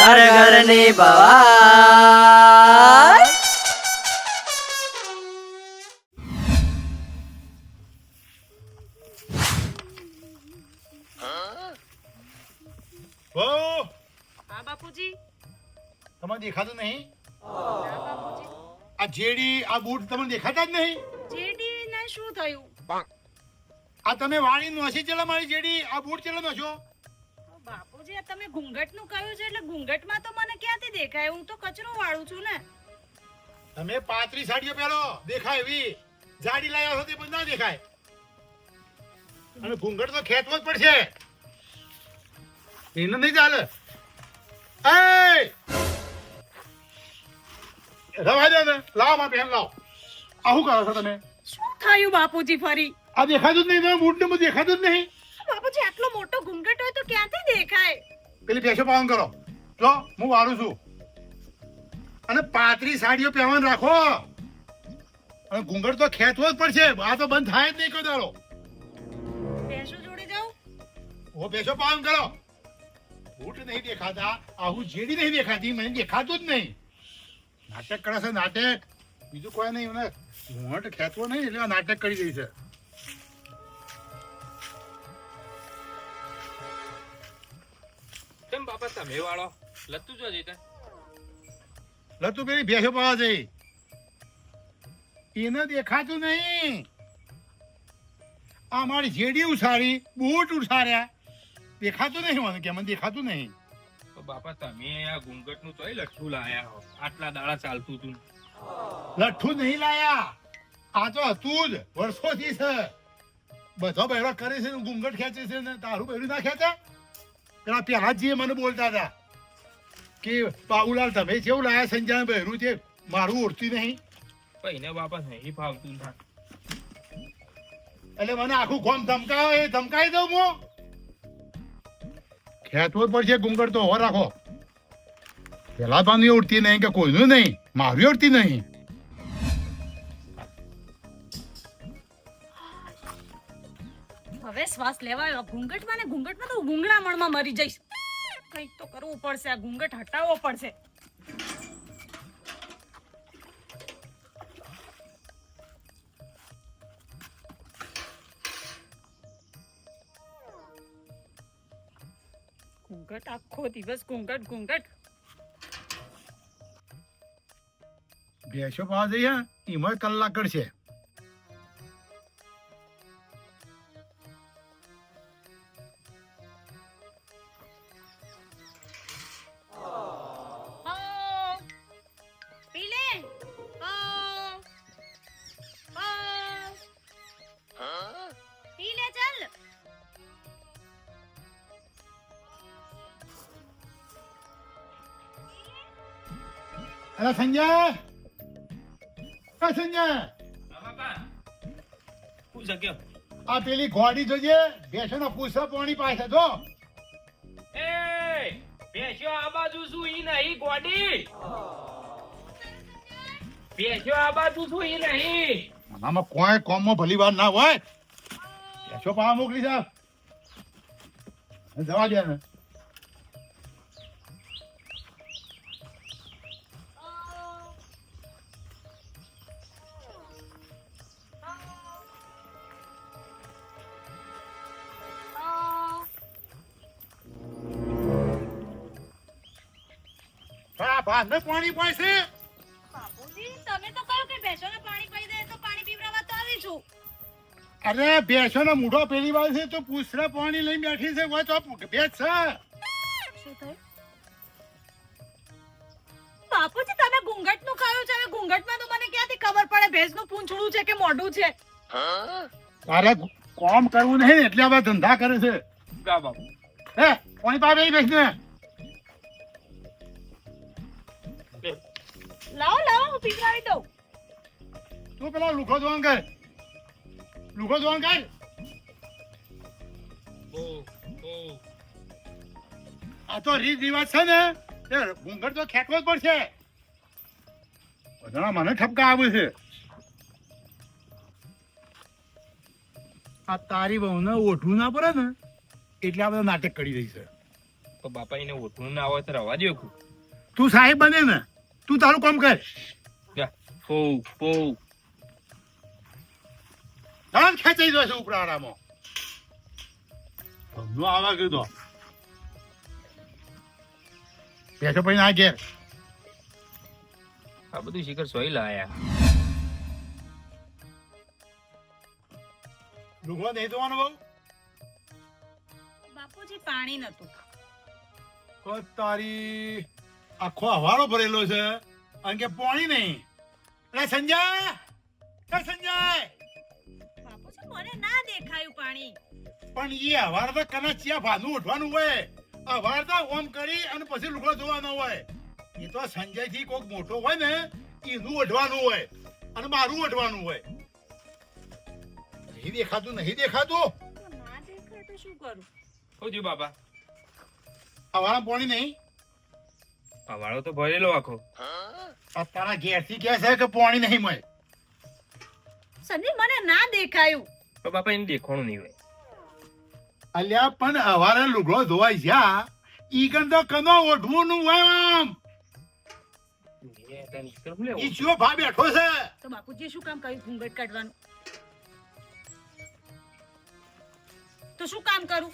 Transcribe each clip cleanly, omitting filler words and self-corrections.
ઘર ઘરની ભવાઈ. ઓ હા બાપુજી. તમને દેખાતું નહીં? ના બાપુજી. આ જેડી આ બૂટ તમને દેખાતા જ નહીં? જેડી ને શું થયું? આ તમે વાળી નોસી ચેલા મારી જેડી આ બૂટ ચેલા નોશો? બાપુજી આ તમે ઘૂંઘટ નું કહ્યું છે એટલે ઘૂંઘટમાં તો મને ક્યાંથી દેખાય? હું તો કચરો વાળું છું ને. તમે પાતળી સાડીઓ પહેરો દેખાય એવી, જાડી લાયા હો તે પણ ના દેખાય. અને ઘૂંઘટ તો ખેંચવો જ પડશે, એને નહીં ચાલે. એ રવા દે ને, લાવો માં પહેન લાવો. આ શું કરો છો તમે? શું થયું બાપુજી ફરી? આ દેખાતું જ નહીં, તમે બૂટ ને બધું દેખાતું જ નહીં. બાપુજી આટલો મોટો ઘૂંઘટ હોય તો ક્યાંથી દેખાય? પેલી ભેંસો પાવન કરો, જો હું વાળું છું. અને પાતળી સાડીઓ પહેરવાનું રાખો. અને ઘૂંઘટ તો ખેંચવો જ પડશે, આ તો બંધ થાય જ નહીં કોઈ દાડો. ભેંસો જોડે જાઉં? ઓ ભેંસો પાવન કરો. બૂટ નહીં દેખાતા, આવું જેડી નહીં દેખાતી, મને દેખાતું જ નહીં. નાટક કરે છે નાટક, બીજું કોઈ નહીં. મને ઘૂંઘટ ખેંચવો નહીં એટલે આ નાટક કરી દઈ છે. કેમ બાપા તમે વાળો લત્તુ જો જઈતા? લતું પેલી ભેંસો પાવા જઈ, એને દેખાતું નહીં. આ મારી જેડી ઉછાળી, બૂટ ઉછાળ્યા, દેખાતું નહીં. મને કે મને દેખાતું નહીં. તો બાપા તમે આ ઘૂંઘટ નું તોય લઠ્ઠું લાયા હો, આટલા દાડા ચાલતું તું. લઠ્ઠું નહીં લાયા, આ તો હતું જ વર્ષોથી છે. બધો બહેરો કરે છે, ઘૂંઘટ ખેંચે છે ને તારું બહેરું ના ખેંચે. પેલા પેલા જે મને બોલતા હતા કે બાબુલાલ તમે જેવું લાયા સંજય બહેરું છે, મારું ઓળખતી નહીં. પણ એને બાપા નહીં ફાવતું ના. એટલે મને આખું ગોમ ધમકાવે, એ ધમકાઈ દઉં હું. ખેંચવો જ પડશે ઘૂંઘટ તો હો રાખો. પેલા પાની ઉડતી નહીં કે કોઈનું નહીં, મારી ઉડતી નહીં. હવે શ્વાસ લેવાયો. ઘૂંઘટમાં ને ઘૂંઘટમાં તો ગુંગળામણમાં મરી જઈશ. કંઈક તો કરવું પડશે, આ ઘૂંઘટ હટાવવો પડશે. ઘૂંઘટ આખો દિવસ ઘૂંઘટ ઘૂંઘટ. ભેંસો પાવા જઈએ એમાં કલાક કરશે. પીલે પીલે ચાલ. અરે સંજય, સંજય, બાપા હું જગ્યો. આ પેલી ઘોડી જોજે, ભેંસોના પૂછા પાણી પાસે જો. એ ભેંસ્યો આ બાજુ શું ઈ નહીં ગોડી? ભેંસ્યો આ બાજુ શું ઈ નહીં? આમાં કોઈ કોમમાં ભલી વાર ના હોય. ભેંસો પાવા મોકલી છે, જવા દે ને. બાંધને પાણી પાશે. બાપુજી તમે તો કહ્યું કે ભેંસોને પાણી પાઈ દે તો પાણી પીવડાવવા તો આવી છું. અરે ભેંસોનો મૂઢો પેલી વાર છે તો પૂછડા પાણી લઈને બેઠી છે, હોય તો ભેંસ છે. શું થયું? બાપુજી તમે ઘૂંઘટનું કહ્યું છે, હવે ઘૂંઘટમાં તો મને ક્યાંથી ખબર પડે ભેંસનું પૂંછડું છે કે મોઢું છે? તારે કામ કરવું નહીં ને એટલે આ બધા ધંધા કરે છે. ગા બાપુ હે પાણી પાવે ભેંસને. લાવો લાવો હું પીવડાવી દઉં. તું પેલા લુખો જોવાન કર, લુખો જોવાન કર. ઓ આ તો રીત રિવાજ છે ને, એ ઘૂંઘટ તો ખેંચવો જ પડશે. બધાના મને ઠપકા આવે છે. આ તારી બહુને ઓઠું ના પડે ને એટલે આ બધા નાટક કરી રહી છે. તો બાપા એને ઓઠવું ના આવે તો રવા દો કુ. તું સાહેબ બને ને, તું તારું કામ કર. જા ફો ફો તાન ખેંચાઈ દો છે ઉપરાળામાં. ધંધો આવા કીધો બેઠો પછી ના ઘેર. આ બધું શિખર સોઈ લાયા. લુગડો નહીં ધોવાનો બહુ. બાપુજી પાણી નતું. તારી આખો હવાળો ભરેલો છે અને કે પાણી નહીં. અરે સંજય, એ સંજય, બાપુજી મને ના દેખાયું પાણી. પણ એ હવાર તો કના ચિયા ભાનું ઉઠવાનું હોય. હવાર તો ઓમ કરી અને પછી લુગડો ધોવાનો હોય. એ તો સંજય થી કોઈક મોટો હોય ને એનું ઓઢવાનું હોય અને મારું ઓઢવાનું હોય. નહીં દેખાતું, નહીં દેખાતું. તો ના દેખાય તો શું કરું? હોજો બાપા. હવાળા પાણી નહીં. આ વાળો તો ભરેલો આખો. આ તારા ઘેરથી કહે છે કે પાણી નહીં મળે. સંજય મને ના દેખાયું. તો બાપા એને દેખવાનું નહીં હોય. અલ્યા પણ હવારે લુગડો ધોવાઈ જા ઈ કન તો કનો ઓઢવું નું હોય આમ. ઈ ચિયો ભા બેઠો છે. તો બાપુજી શું કામ કહ્યું ઘૂંઘટ કાઢવાનું? તો શું કામ કરું?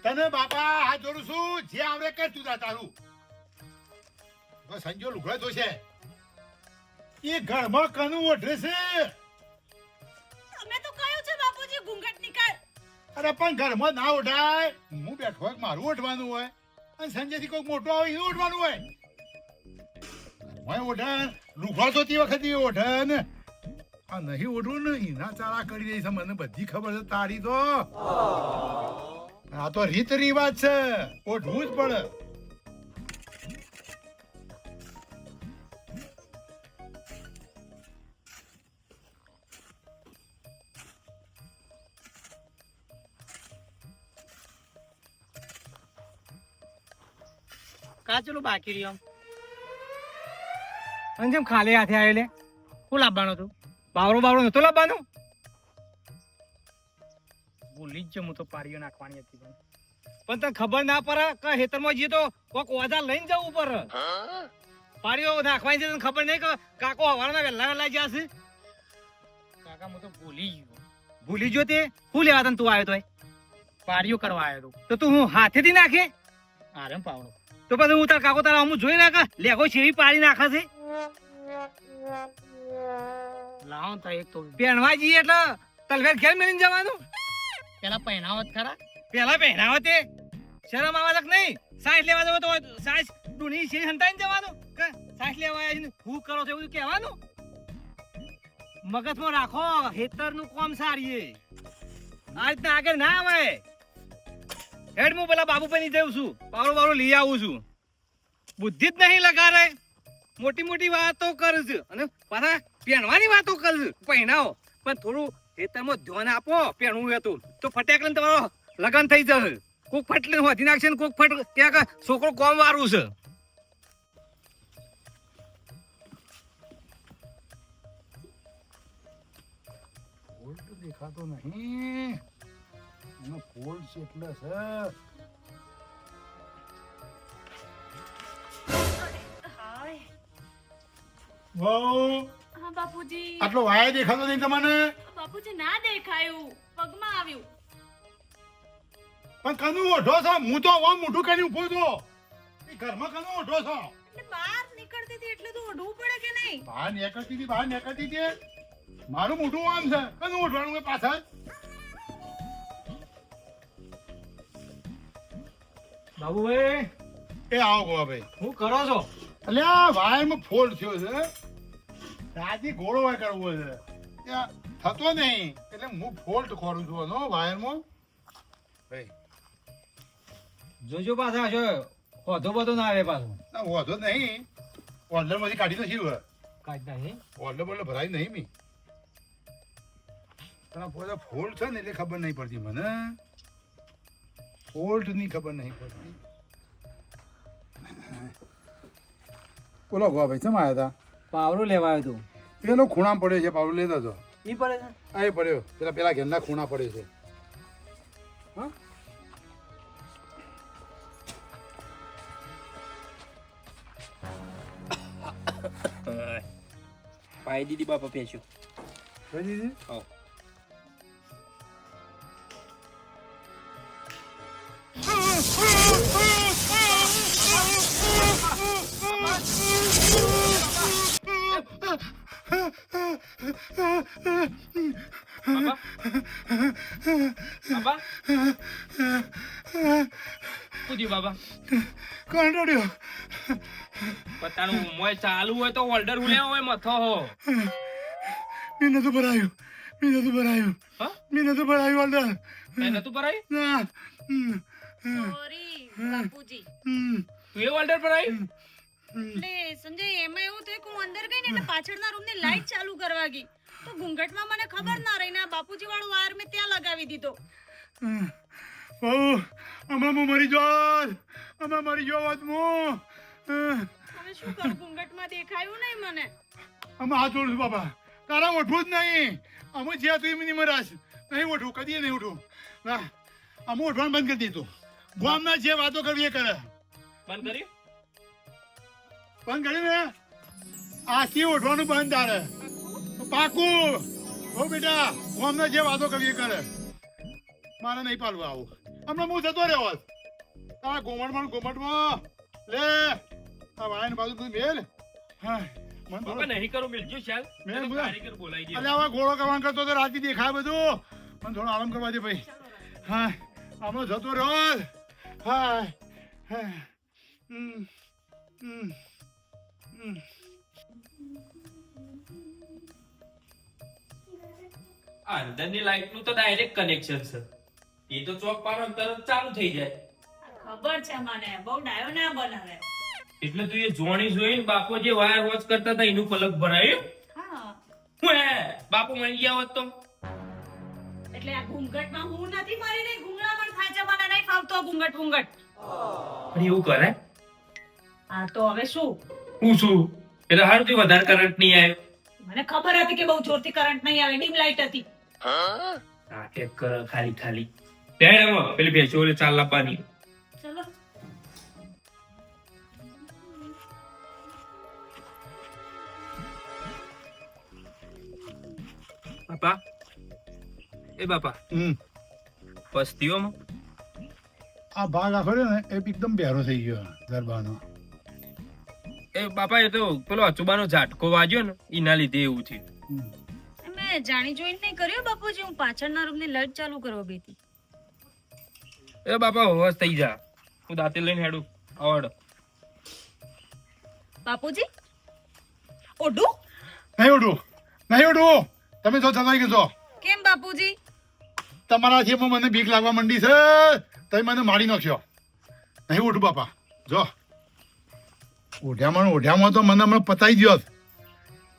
તને બાપા હાથ જોડું છું, જે આવડે કર તું તારું. સંજો લુગડો ધોશે એ ઘરમાં કનું ઓઢે છે. તમે તો કહ્યું છે બાપુજી ઘૂંઘટ નીકાળ. અરે પણ ઘરમાં ના ઓઢાય. હું બેઠો હોય મારું ઓઢવાનું હોય અને સંજય થી કોઈ મોટો આવે એનું ઓઢવાનું હોય. ઘરમાં ઓઢે લુગડો ધોતી વખતે ઓઢે ને આ નહીં ઓઢવું ને એના ચાળા કરી દે છે. મને બધી ખબર છે તારી તો. આ તો રીત રિવાજ છે, ઓઢવું જ પડે. કાચલું બાકી રહ્યું અને જેમ ખાલી હાથે આવેલે શું લાવવાનો તું? બાવરો નતો લાવવાનો? ભૂલી જ હું તો પારીઓ નાખવાની હતી પણ તને ખબર ના પડે કે ખેતરમાં જઈએ તો કોક ઓઝા લઈને જવું પડે. પારીઓ નાખવાની છે તને ખબર નહીં કે કાકો હવારના વહેલા જ્યાં છે? કાકા હું તો ભૂલી ગયો તે શું લેવા તને તું આવ્યો તો? પારીઓ કરવા આવ્યો તો તું હું હાથેથી નાખે? આરે પાવડો તો પછી હું તાર કાકો તારા અમુક જોઈ નાખા લેગો છેવી પાડી નાખે છે. લાવો તો એક તો પહેણવા જઈએ એટલે તલવેર ખેલ મેળીને જવાનું. પેલા પહેણાવત ખરા, પેલા પહેણાવત એ શરમ આવે છે કે નહીં? સાસ લેવા જવો તો સાસ ડુની છે હંતાઈને જવાનું કે સાસ લેવા આવ્યા છે હું કરો છો એવું કહેવાનું? મગજમાં રાખો, હેતરનું કામ સારીએ આ રીતના આગળ ના આવે. હેડ હું પેલા બાબુ પર જઉં છું, બાવરો લઈ આવું છું. બુદ્ધિ જ નહીં લગાડે, મોટી મોટી વાતો કરશે અને પાછા પહેણવાની વાતો કરશે. પહેણાવો પણ થોડું ખેતરમાં ધ્યાન આપો. પહેણવું હતું તો ફટાક લઈને તમારો લગન થઈ જશે. કોક ફટ લઈને હોધી નાખશે ને કોક ફટ ત્યાં છોકરો કોમ વાળું છે. દેખાતો નહીં. એનો ફોલ્ડ છે એટલે છે. વહુ, હા બાપુજી. આટલો વાય દેખાતો નહીં તમને? બાપુજી ના દેખાયું, પગમાં આવ્યું. પણ કનું ઓઢો છો? હું તો આમ મોઢું કરી ઉભો છો. એ ઘરમાં કનું ઓઢો છો? એટલે બહાર નીકળતી હતી એટલે તો ઓઢવું પડે કે નહીં? બહાર નીકળતી હતી. મારું મોઢું આમ છે, કનું ઓઢવાનું હોય પાછળ? બાબુભાઈ એ આવો ગોવાભાઈ. શું કરો છો? એટલે આ વાયરમાં ફોલ્ડ થયો છે. રાજી ઘોડો વાય કરવો છે, ત્યાં થતો નહીં એટલે હું ફોલ્ટ ખોરું છું એનો વાયરમાં. જોજો પાછા છો હોધો બધો ના આવે પાછો. ના વાંધો નહીં, ઓર્ડર માંથી કાઢી નથી હવે. કાઢતા હે ઓર્ડર બોર્ડર ભરાય નહીં મી. તને પોતે ફોલ્ટ છે ને એટલે ખબર નહીં પડતી મને. ફોલ્ટ ની ખબર નહીં પડતી. બોલો ગોવાભાઈ ચમ આવ્યા હતા? પાવરો લેવા આવ્યો તું? પેલો ખૂણા પડે છે, પાવડો લેતો હતો. ઈ પડે છે? આ એ પડ્યો, પેલા ઘેરના ખૂણા પડે છે. હા પાઈ દીધી બાપા પેચ્યું. જોઈ દીધી? હા. બાપા બાપા શું થયું બાપા? કોણ રડ્યો? પતાનું મોય ચાલુ હોય તો ઓર્ડર ઉલ્યા હોય મથો હો. મેં નતું ભરાયું. હા? મેં નતું ભરાયું ઓર્ડર. તે નતું ભરાયું? ના. સોરી બાપુજી. તું એ ઓર્ડર ભરાયું? એટલે સંજય એમાં એવું થયું કે હું અંદર ગઈ ને એટલે પાછળના રૂમની લાઈટ ચાલુ કરવા ગઈ તો ઘૂંઘટમાં મને ખબર ના રહી ને બાપુજી વાળો વાયર મેં ત્યાં લગાવી દીધો. બહુ હમણાં હું મરી જાત. હું હવે શું કરું ઘૂંઘટમાં દેખાયું નહીં મને. અમે હાથ જોડું છું બાપા. તારા ઓઠું જ નહીં. અમે જ્યાં તું એમની મરાશ નહીં ઓઠું, કદી નહીં ઉઠું. ના અમે ઓઠવાનું બંધ કરી દીધું. ગામના જે વાતો કરવી એ કરે. બંધ કર્યું? બંધ કર્યું ને આથી ઓઠવાનું બંધ તારે પાકું. હો બેટા, ગામના જે વાતો કરવી એ કરે. મારે નહીં પાડવું આવું. હમણાં હું જતો રહ્યો. આ ગોમટમાં લે આ વાયન બાજુ તું મેલ. હા મન બાપા નહીં કરું મિલજો ચાલ. મેં મેં કારીગર બોલાવી દે. અલે આવા ગોળો કરવાનું કરતો તો રાતી દેખાય બધું. મને થોડો આરામ કરવા દે ભાઈ. હા આમાં જતો રહ્યો. હા હા આ અંદરની લાઈટ નું તો ડાયરેક્ટ કનેક્શન છે. એ તો ચોક પાડો ને તરત ચાલુ થઈ જાય. ખબર છે મને બહુ ડાયો ના બનાવે. એટલે તું એ જોણી જોઈને બાપો જે વાયર વોચ કરતા હતા એનું પલક ભરાયું. હા હું હે બાપુ મળી ગયા હોત તો. એટલે આ ઘૂંઘટમાં હું નથી મરી નહીં ઘૂંઘરામણ થાય છે મને નહીં ફાવતો ઘૂંઘટ. પણ એવું કરે? હા તો હવે શું? હું શું એટલે હારું થી વધારે કરંટ નહીં આવ્યો. મને ખબર હતી કે બહુ જોરથી કરંટ નહીં આવે ડીમ લાઈટ હતી. આ ટેક કર ખાલી ખાલી. તેડમાં પેલી ભેંસો ઓલે ચાલ લાવવાની. ચલો બાપા એ બાપા પસ્તીઓમાં આ ભાગ આખો રહ્યો ને એ એકદમ બેરો થઈ ગયો ગરબાનો. એ બાપા એ તો પેલો અચુબાનો ઝાટકો વાગ્યો ને એના લીધે એવું થયું. મેં જાણી જોઈને નહીં કર્યું બાપુજી. હું પાછળના રૂમની લાઈટ ચાલુ કરવા ગઈ હતી. એ બાપા હોશ થઈ જા. હું દાંતે લઈને હેડું આવડ. બાપુજી ઓડું નહીં ઉઠું. તમે તો ચલાવી ગયો. કેમ બાપુજી? તમારા જેમાં મને બીક લાગવા માંડી છે. તમે મને મારી નાખ્યો. નહીં ઉઠું બાપા. જો ઓઢ્યામાં તો મને હમણાં પતાઈ ગયો.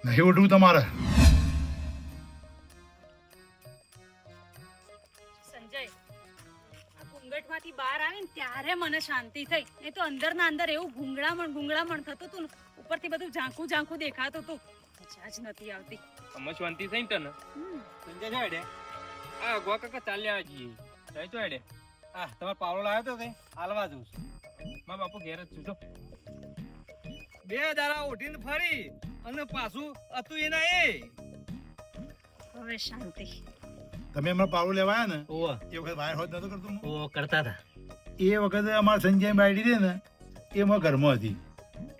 નહીં ઉઠવું તમારે. સંજય આ ઘૂંઘટમાંથી બહાર આવીને ત્યારે મને શાંતિ થઈ. નહીં તો અંદરના અંદર એવું ગુંગળામણ થતું હતું ને ઉપરથી બધું ઝાંખું દેખાતું હતું. મજા જ નથી આવતી. અમર શાંતિ થઈ ને તને સંજય છે હેડે. આ ગોવા કાકા ચાલ્યા જઈએ. જાય તો હેડે. આ તમારો પાવડો લાવ્યો તો તે હાલવા જઉં છું. મારા બાપુ ઘેર જ છું જો. 2 દાડા ઉઠીને ફરી અને પાછું હતું એના એ. હવે શાંતિ. તમે હમણાં પાવડું લેવા આવ્યા ને ઓવા એ વખત વાયર હોત નતો કરતો હું? ઓ કરતા હતા. એ વખતે અમારા સંજય બાયડી છે ને એમાં ઘરમાં હતી.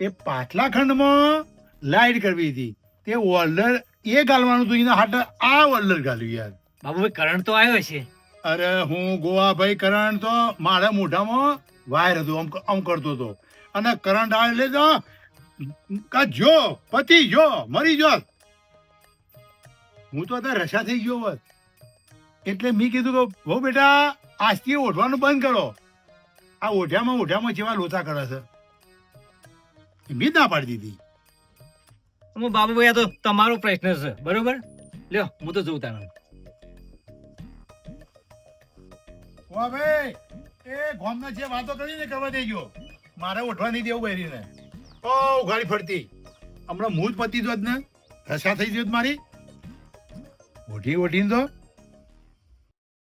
એ પાછલા ખંડમાં લાઈટ કરવી હતી. તે ઓર્ડર એ ગાલવાનું હતું એના હાટ આ ઓર્ડર ગાલ્યું યાર. બાબુભાઈ કરંટ તો આવ્યો છે. અરે હું ગોવા ભાઈ કરંટ તો મારા મોઢામાં વાયર હતું આમ કરતો હતો અને કરંટ આવે એટલે તો જો પતી જો મરી જો. હું તો અત્યારે રસા થઈ ગયો હોત. એટલે મેં કીધું કે બહુ બેટા આજથી ઓઢવાનું બંધ કરો. આ ઓઢ્યામાં જેવા લોચા કરે છે. મેં ના પાડી દીધી. હું બાબુભાઈ આ તો તમારો પ્રશ્ન છે બરોબર. લ્યો હું તો જોઉં તારા. વાહ ભાઈ એ ગામના જે વાતો કરીને કરવા દેજો. મારે ઓઢવા નહીં દેવું બહેરીને. ઓ ગાડી ફરતી હમણાં હું જ પતી જોત ને રસા થઈ જોત મારી. ઓઢીને તો